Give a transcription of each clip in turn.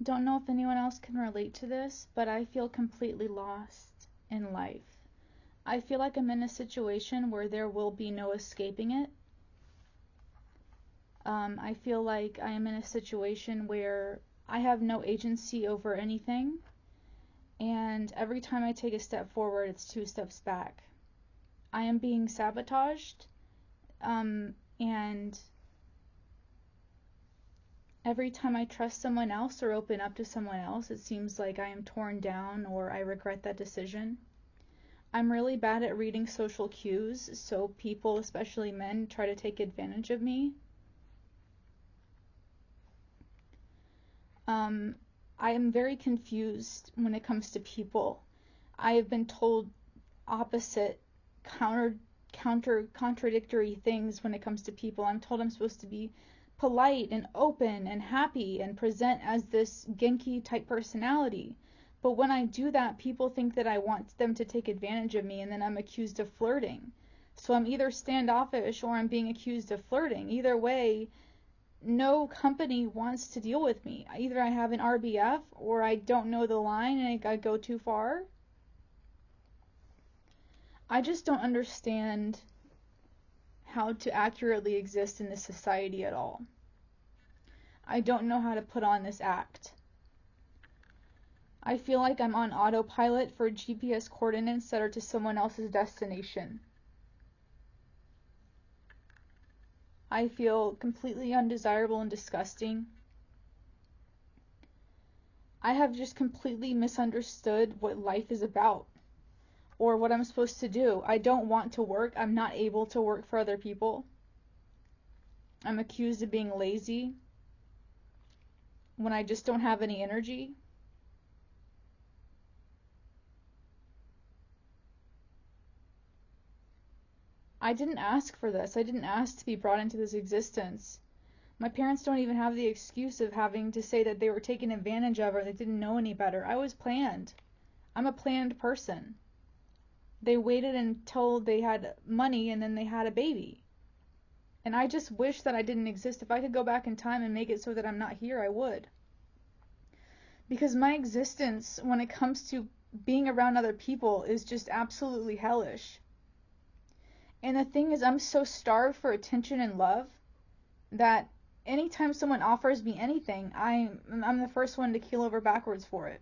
Don't know if anyone else can relate to this, but I feel completely lost in life. I feel like I'm in a situation where there will be no escaping it. I feel like I am in a situation where I have no agency over anything, and every time I take a step forward, it's 2 steps back. I am being sabotaged, and every time I trust someone else or open up to someone else, it seems like I am torn down or I regret that decision. I'm really bad at reading social cues, so people, especially men, try to take advantage of me. I am very confused when it comes to people. I have been told opposite, contradictory things when it comes to people. I'm told I'm supposed to be polite and open and happy and present as this Genki type personality. But when I do that, people think that I want them to take advantage of me, and then I'm accused of flirting. So I'm either standoffish or I'm being accused of flirting. Either way, no company wants to deal with me. Either I have an RBF or I don't know the line and I go too far. I just don't understand how to accurately exist in this society at all. I don't know how to put on this act. I feel like I'm on autopilot for GPS coordinates that are to someone else's destination. I feel completely undesirable and disgusting. I have just completely misunderstood what life is about or what I'm supposed to do. I don't want to work. I'm not able to work for other people. I'm accused of being lazy when I just don't have any energy. I didn't ask for this. I didn't ask to be brought into this existence. My parents don't even have the excuse of having to say that they were taken advantage of or they didn't know any better. I was planned. I'm a planned person. They waited until they had money and then they had a baby. And I just wish that I didn't exist. If I could go back in time and make it so that I'm not here, I would. Because my existence, when it comes to being around other people, is just absolutely hellish. And the thing is, I'm so starved for attention and love that anytime someone offers me anything, I'm the first one to keel over backwards for it.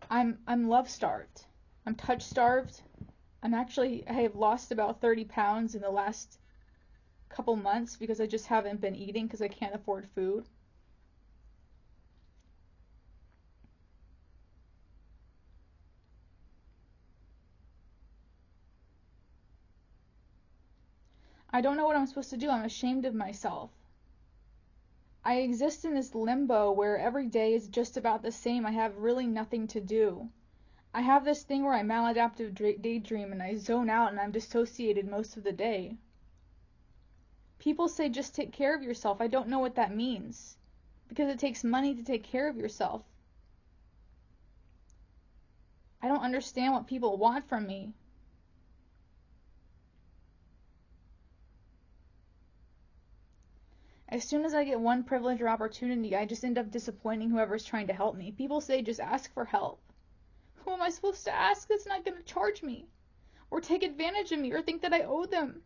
I'm love starved. I'm touch starved. I have lost about 30 pounds in the last couple months because I just haven't been eating because I can't afford food. I don't know what I'm supposed to do. I'm ashamed of myself. I exist in this limbo where every day is just about the same. I have really nothing to do. I have this thing where I maladaptive daydream and I zone out and I'm dissociated most of the day. People say just take care of yourself. I don't know what that means because it takes money to take care of yourself. I don't understand what people want from me. As soon as I get one privilege or opportunity, I just end up disappointing whoever's trying to help me. People say just ask for help. Who am I supposed to ask that's not going to charge me or take advantage of me or think that I owe them?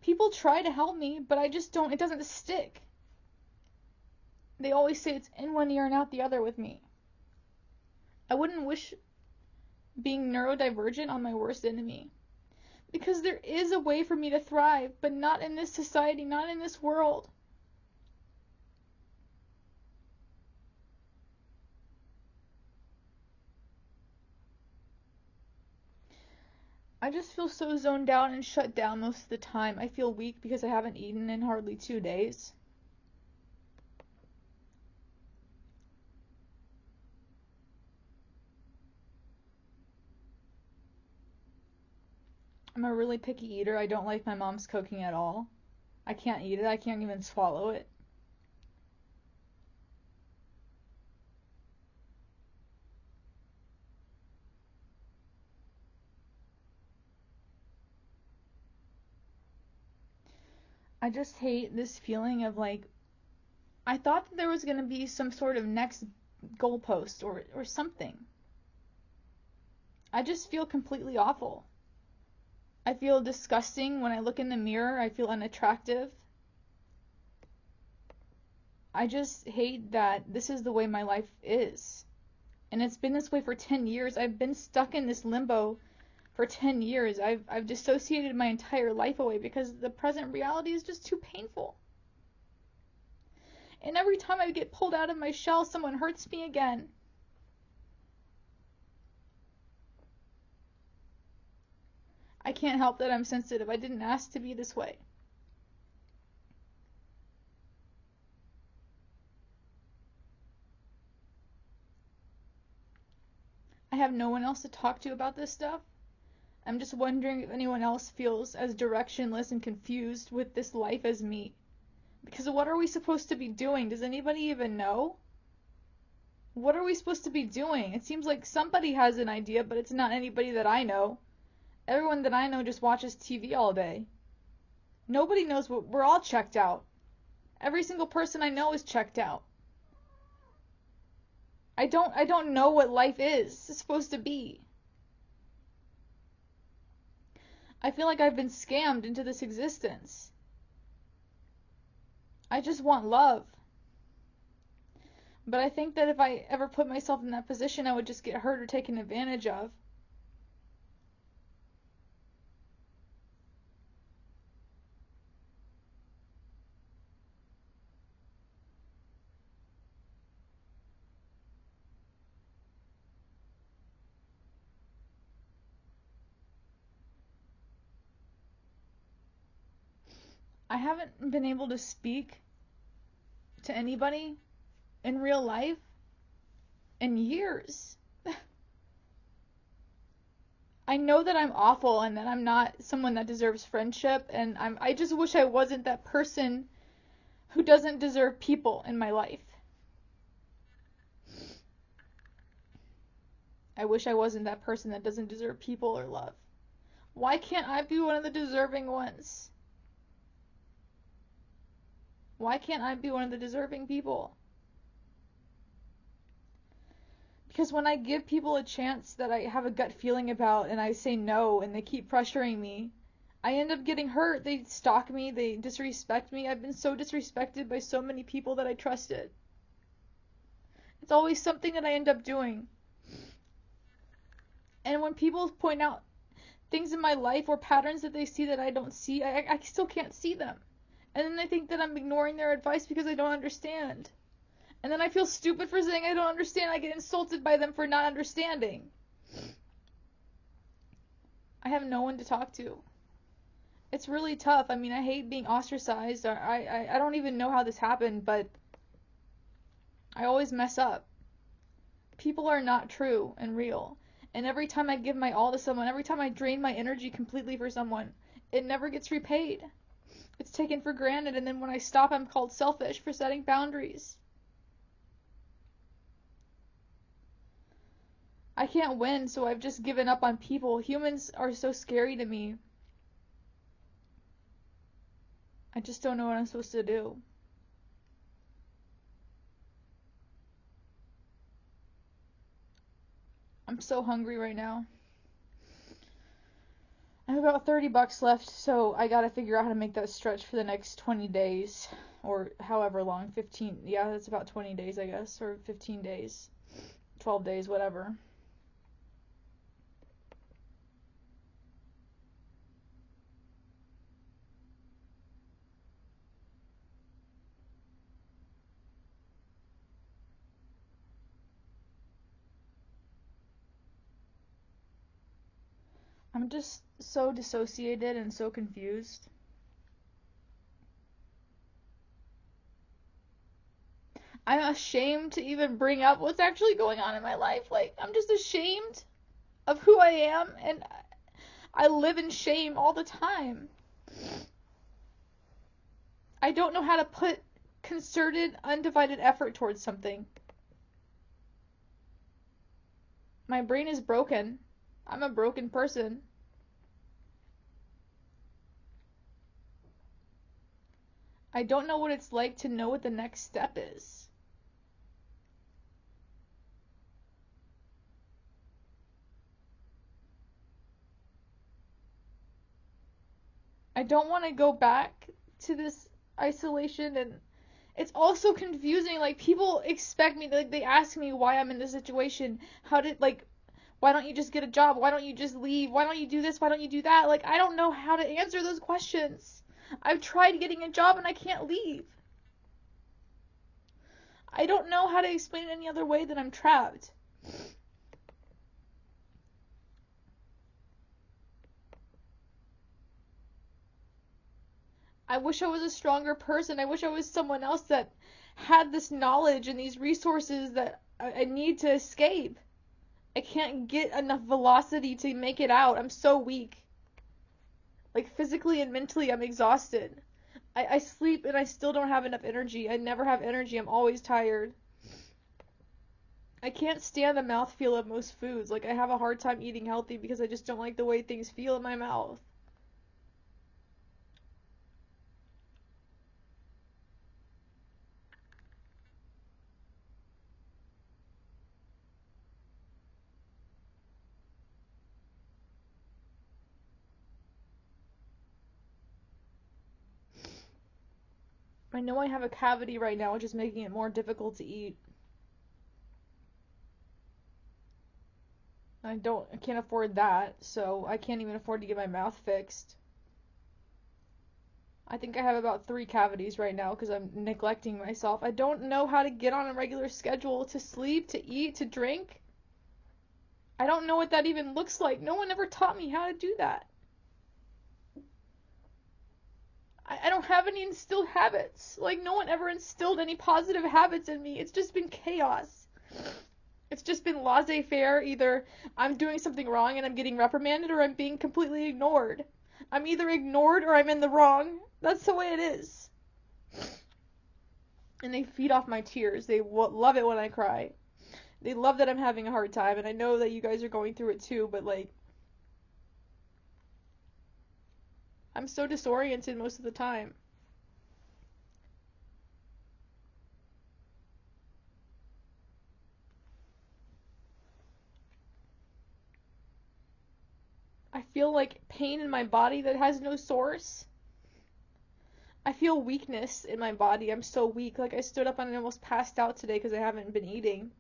People try to help me, but I just don't, it doesn't stick. They always say it's in one ear and out the other with me. I wouldn't wish being neurodivergent on my worst enemy. Because there is a way for me to thrive, but not in this society, not in this world. I just feel so zoned out and shut down most of the time. I feel weak because I haven't eaten in hardly 2 days. I'm a really picky eater. I don't like my mom's cooking at all. I can't eat it. I can't even swallow it. I just hate this feeling of like, I thought that there was going to be some sort of next goalpost or something. I just feel completely awful. I feel disgusting when I look in the mirror. I feel unattractive. I just hate that this is the way my life is. And it's been this way for 10 years. I've been stuck in this limbo for 10 years. I've dissociated my entire life away because the present reality is just too painful. And every time I get pulled out of my shell, someone hurts me again. I can't help that I'm sensitive. I didn't ask to be this way. I have no one else to talk to about this stuff. I'm just wondering if anyone else feels as directionless and confused with this life as me. Because what are we supposed to be doing? Does anybody even know? What are we supposed to be doing? It seems like somebody has an idea, but it's not anybody that I know. Everyone that I know just watches TV all day. Nobody knows what we're all checked out. Every single person I know is checked out. I don't know what life is supposed to be. I feel like I've been scammed into this existence. I just want love. But I think that if I ever put myself in that position, I would just get hurt or taken advantage of. I haven't been able to speak to anybody in real life in years. I know that I'm awful and that I'm not someone that deserves friendship, and I just wish I wasn't that person who doesn't deserve people in my life. I wish I wasn't that person that doesn't deserve people or love. Why can't I be one of the deserving ones? Why can't I be one of the deserving people? Because when I give people a chance that I have a gut feeling about and I say no and they keep pressuring me, I end up getting hurt. They stalk me, they disrespect me. I've been so disrespected by so many people that I trusted. It's always something that I end up doing. And when people point out things in my life or patterns that they see that I don't see, I still can't see them. And then they think that I'm ignoring their advice because I don't understand. And then I feel stupid for saying I don't understand. I get insulted by them for not understanding. I have no one to talk to. It's really tough. I mean, I hate being ostracized. I don't even know how this happened, but I always mess up. People are not true and real. And every time I give my all to someone, every time I drain my energy completely for someone, it never gets repaid. It's taken for granted, and then when I stop, I'm called selfish for setting boundaries. I can't win, so I've just given up on people. Humans are so scary to me. I just don't know what I'm supposed to do. I'm so hungry right now. I have about $30 left, so I gotta figure out how to make that stretch for the next 20 days. Or however long. 15. Yeah, that's about 20 days, I guess. Or 15 days. 12 days, whatever. I'm just so dissociated and so confused. I'm ashamed to even bring up what's actually going on in my life. Like, I'm just ashamed of who I am, and I live in shame all the time. I don't know how to put concerted, undivided effort towards something. My brain is broken. I'm a broken person. I don't know what it's like to know what the next step is. I don't want to go back to this isolation, and it's also confusing. Like, people expect me, like, they ask me why I'm in this situation. Why don't you just get a job? Why don't you just leave? Why don't you do this? Why don't you do that? Like, I don't know how to answer those questions. I've tried getting a job and I can't leave. I don't know how to explain it any other way than I'm trapped. I wish I was a stronger person. I wish I was someone else that had this knowledge and these resources that I need to escape. I can't get enough velocity to make it out. I'm so weak. Like, physically and mentally, I'm exhausted. I sleep and I still don't have enough energy. I never have energy. I'm always tired. I can't stand the mouthfeel of most foods. Like, I have a hard time eating healthy because I just don't like the way things feel in my mouth. I know I have a cavity right now, which is making it more difficult to eat. I can't afford that, so I can't even afford to get my mouth fixed. I think I have about 3 cavities right now because I'm neglecting myself. I don't know how to get on a regular schedule to sleep, to eat, to drink. I don't know what that even looks like. No one ever taught me how to do that. I don't have any instilled habits. Like, no one ever instilled any positive habits in me. It's just been chaos. It's just been laissez-faire. Either I'm doing something wrong and I'm getting reprimanded, or I'm being completely ignored. I'm either ignored or I'm in the wrong. That's the way it is. And they feed off my tears. They love it when I cry. They love that I'm having a hard time, and I know that you guys are going through it too, but, like, I'm so disoriented most of the time. I feel like pain in my body that has no source. I feel weakness in my body. I'm so weak. Like, I stood up and I almost passed out today because I haven't been eating.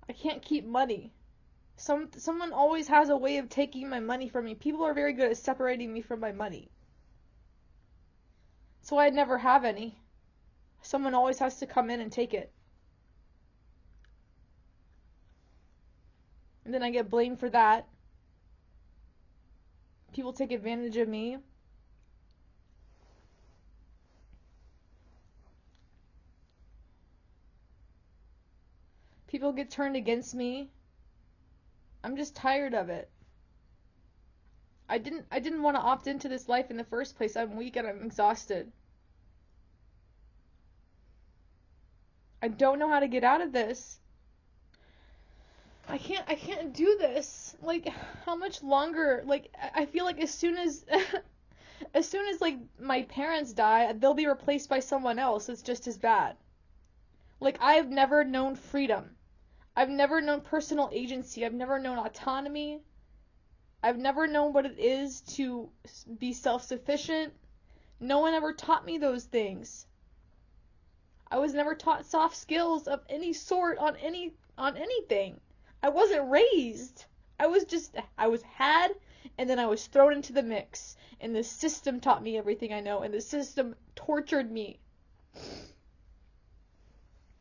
I can't keep money. Someone always has a way of taking my money from me. People are very good at separating me from my money. So I never have any. Someone always has to come in and take it. And then I get blamed for that. People take advantage of me. People get turned against me. I'm just tired of it. I didn't want to opt into this life in the first place. I'm weak and I'm exhausted. I don't know how to get out of this. I can't do this. Like, how much longer? Like, I feel like as soon as as soon as, like, my parents die, they'll be replaced by someone else that's just as bad. Like, I've never known freedom. I've never known personal agency. I've never known autonomy. I've never known what it is to be self-sufficient. No one ever taught me those things. I was never taught soft skills of any sort on anything. I wasn't raised. I was had, and then I was thrown into the mix. And the system taught me everything I know, and the system tortured me.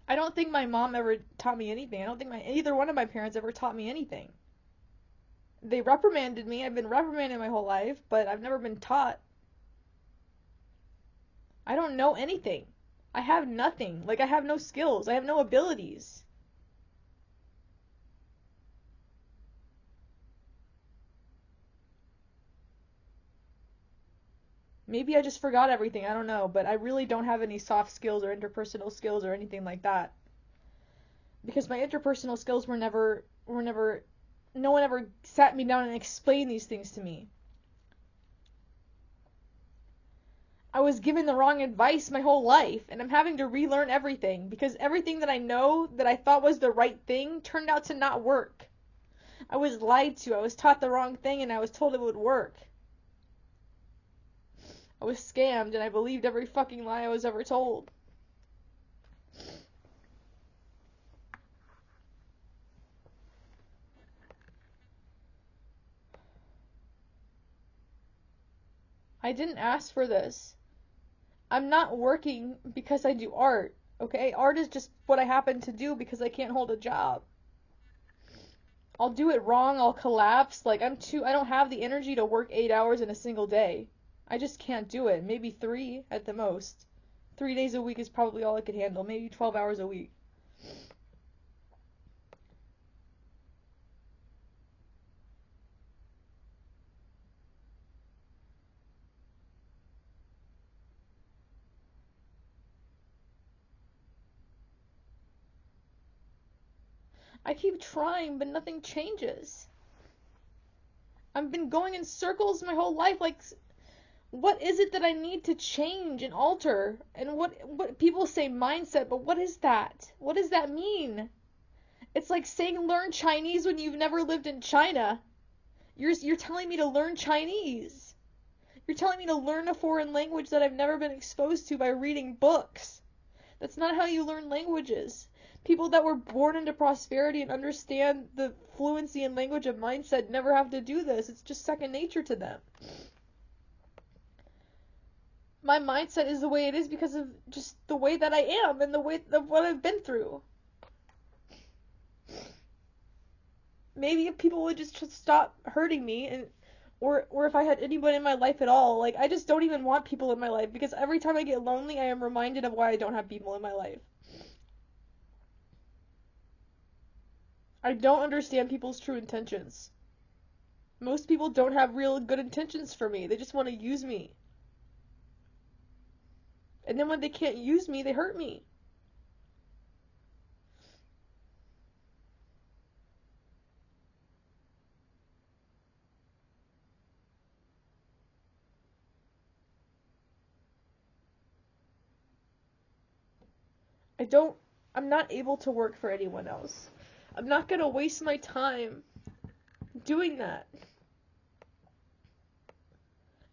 I don't think my mom ever taught me anything. I don't think either one of my parents ever taught me anything. They reprimanded me. I've been reprimanded my whole life, but I've never been taught. I don't know anything. I have nothing. Like, I have no skills. I have no abilities. Maybe I just forgot everything, I don't know, but I really don't have any soft skills or interpersonal skills or anything like that. Because my interpersonal skills were never, no one ever sat me down and explained these things to me. I was given the wrong advice my whole life, and I'm having to relearn everything because everything that I know that I thought was the right thing turned out to not work. I was lied to, I was taught the wrong thing, and I was told it would work. I was scammed, and I believed every fucking lie I was ever told. I didn't ask for this. I'm not working because I do art, okay? Art is just what I happen to do because I can't hold a job. I'll do it wrong, I'll collapse. Like, I don't have the energy to work 8 hours in a single day. I just can't do it. Maybe 3 at the most. 3 days a week is probably all I could handle. Maybe 12 hours a week. I keep trying, but nothing changes. I've been going in circles my whole life. Like, what is it that I need to change and alter? And what people say mindset, but what is that? What does that mean? It's like saying learn Chinese when you've never lived in China. You're telling me to learn Chinese. You're telling me to learn a foreign language that I've never been exposed to by reading books. That's not how you learn languages. People that were born into prosperity and understand the fluency and language of mindset never have to do this. It's just second nature to them. My mindset is the way it is because of just the way that I am and the way of what I've been through. Maybe if people would just stop hurting me, and or if I had anyone in my life at all. Like, I just don't even want people in my life because every time I get lonely, I am reminded of why I don't have people in my life. I don't understand people's true intentions. Most people don't have real good intentions for me. They just want to use me. And then when they can't use me, they hurt me. I'm not able to work for anyone else. I'm not gonna waste my time doing that.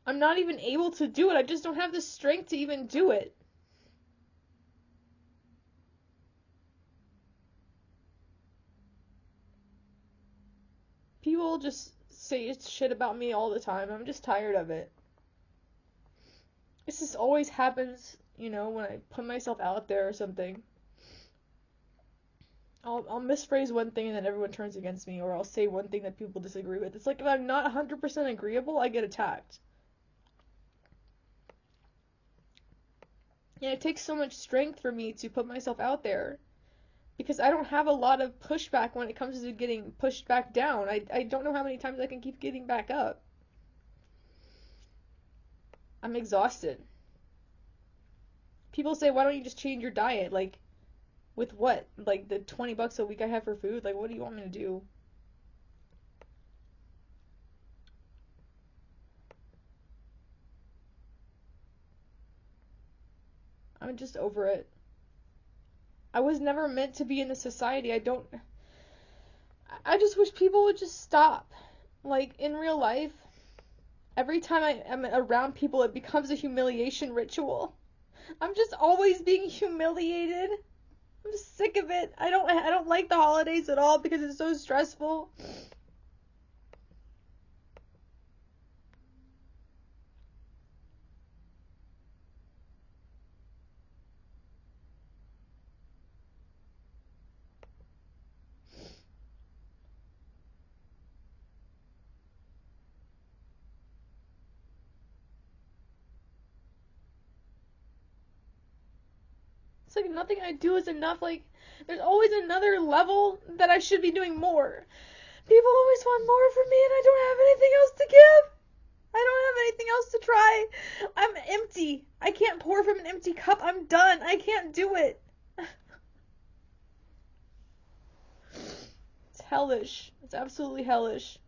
I'm not even able to do it. I just don't have the strength to even do it. People just say shit about me all the time. I'm just tired of it. This just always happens, when I put myself out there or something. I'll misphrase one thing and then everyone turns against me, or I'll say one thing that people disagree with. It's like if I'm not 100% agreeable, I get attacked. And it takes so much strength for me to put myself out there because I don't have a lot of pushback when it comes to getting pushed back down. I don't know how many times I can keep getting back up. I'm exhausted. People say, why don't you just change your diet? Like, with what? Like the $20 a week I have for food? Like, what do you want me to do? I'm just over it. I was never meant to be in this society. I just wish people would just stop. Like, in real life, every time I am around people, it becomes a humiliation ritual. I'm just always being humiliated. I'm just sick of it. I don't like the holidays at all because it's so stressful. It's like nothing I do is enough. Like, there's always another level that I should be doing more. People always want more from me and I don't have anything else to give. I don't have anything else to try. I'm empty. I can't pour from an empty cup. I'm done. I can't do it. It's hellish. It's absolutely hellish.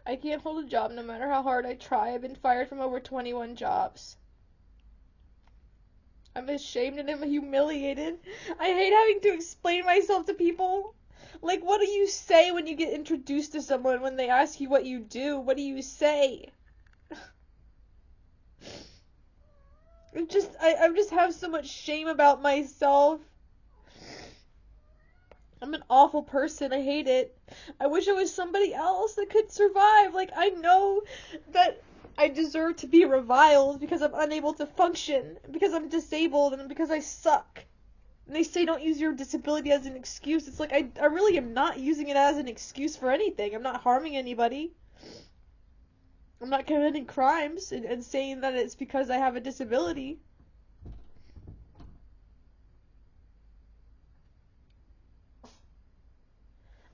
I can't hold a job no matter how hard I try. I've been fired from over 21 jobs. I'm ashamed and I'm humiliated. I hate having to explain myself to people. Like, what do you say when you get introduced to someone when they ask you what you do? What do you say? I just have so much shame about myself. I'm an awful person. I hate it. I wish I was somebody else that could survive. Like, I know that I deserve to be reviled because I'm unable to function, because I'm disabled, and because I suck. And they say don't use your disability as an excuse. It's like, I really am not using it as an excuse for anything. I'm not harming anybody. I'm not committing crimes and saying that it's because I have a disability.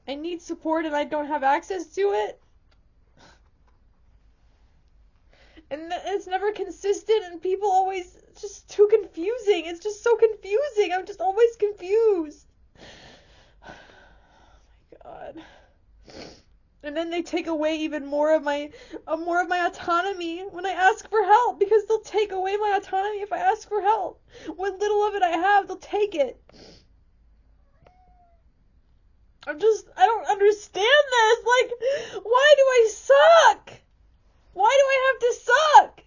I need support and I don't have access to it. And it's never consistent and people always, it's just too confusing. It's just so confusing. I'm just always confused. Oh my God. And then they take away even more of my autonomy when I ask for help, because they'll take away my autonomy if I ask for help. What little of it I have, they'll take it. I don't understand this. Like, why do I suck? Why do I have to suck?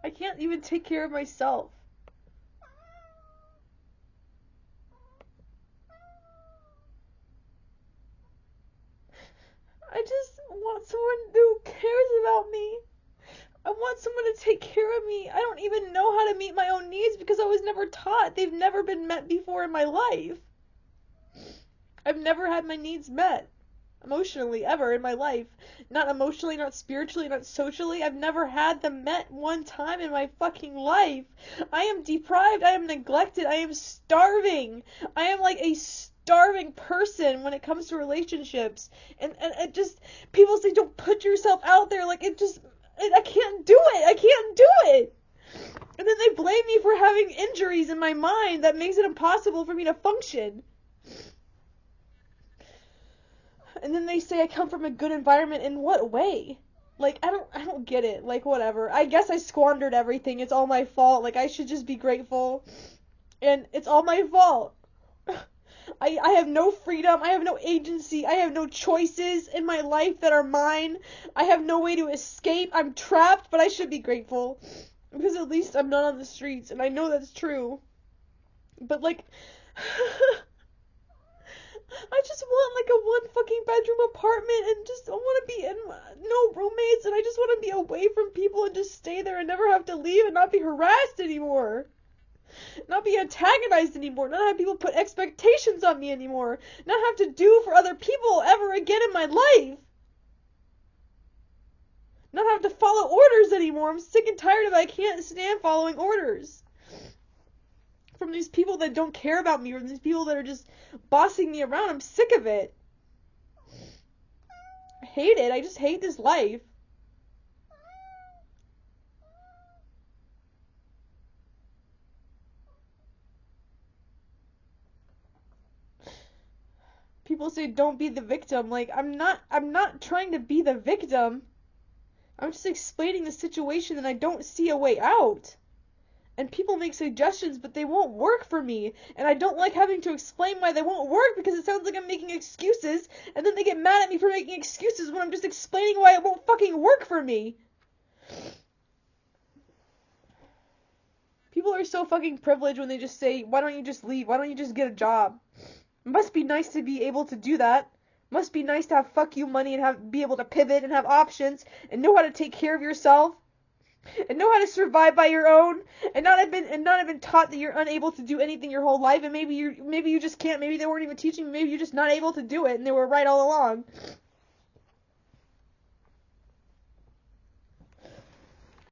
I can't even take care of myself. I just want someone who cares about me. I want someone to take care of me. I don't even know how to meet my own needs because I was never taught. They've never been met before in my life. I've never had my needs met emotionally ever in my life. Not emotionally, not spiritually, not socially. I've never had them met one time in my fucking life. I am deprived. I am neglected. I am starving. I am like a starving person when it comes to relationships. And it just, people say don't put yourself out there. Like, it just, I can't do it. I can't do it. And then they blame me for having injuries in my mind that makes it impossible for me to function. And then they say I come from a good environment. In what way? Like, I don't get it. Like, whatever. I guess I squandered everything. It's all my fault. Like, I should just be grateful. And it's all my fault. I have no freedom. I have no agency. I have no choices in my life that are mine. I have no way to escape. I'm trapped, but I should be grateful. Because at least I'm not on the streets. And I know that's true. But, like... I just want like a one fucking bedroom apartment and just I want to be in no roommates and I just want to be away from people and just stay there and never have to leave and not be harassed anymore. Not be antagonized anymore. Not have people put expectations on me anymore. Not have to do for other people ever again in my life. Not have to follow orders anymore. I'm sick and tired of it. I can't stand following orders. From these people that don't care about me, or these people that are just bossing me around. I'm sick of it. I hate it. I just hate this life. People say don't be the victim. Like, I'm not trying to be the victim. I'm just explaining the situation and I don't see a way out. And people make suggestions, but they won't work for me. And I don't like having to explain why they won't work because it sounds like I'm making excuses. And then they get mad at me for making excuses when I'm just explaining why it won't fucking work for me. People are so fucking privileged when they just say, why don't you just leave? Why don't you just get a job? It must be nice to be able to do that. Must be nice to have fuck you money and be able to pivot and have options and know how to take care of yourself. and know how to survive by your own, and not have been taught that you're unable to do anything your whole life, and maybe you just can't. Maybe they weren't even teaching you. Maybe you're just not able to do it, and they were right all along.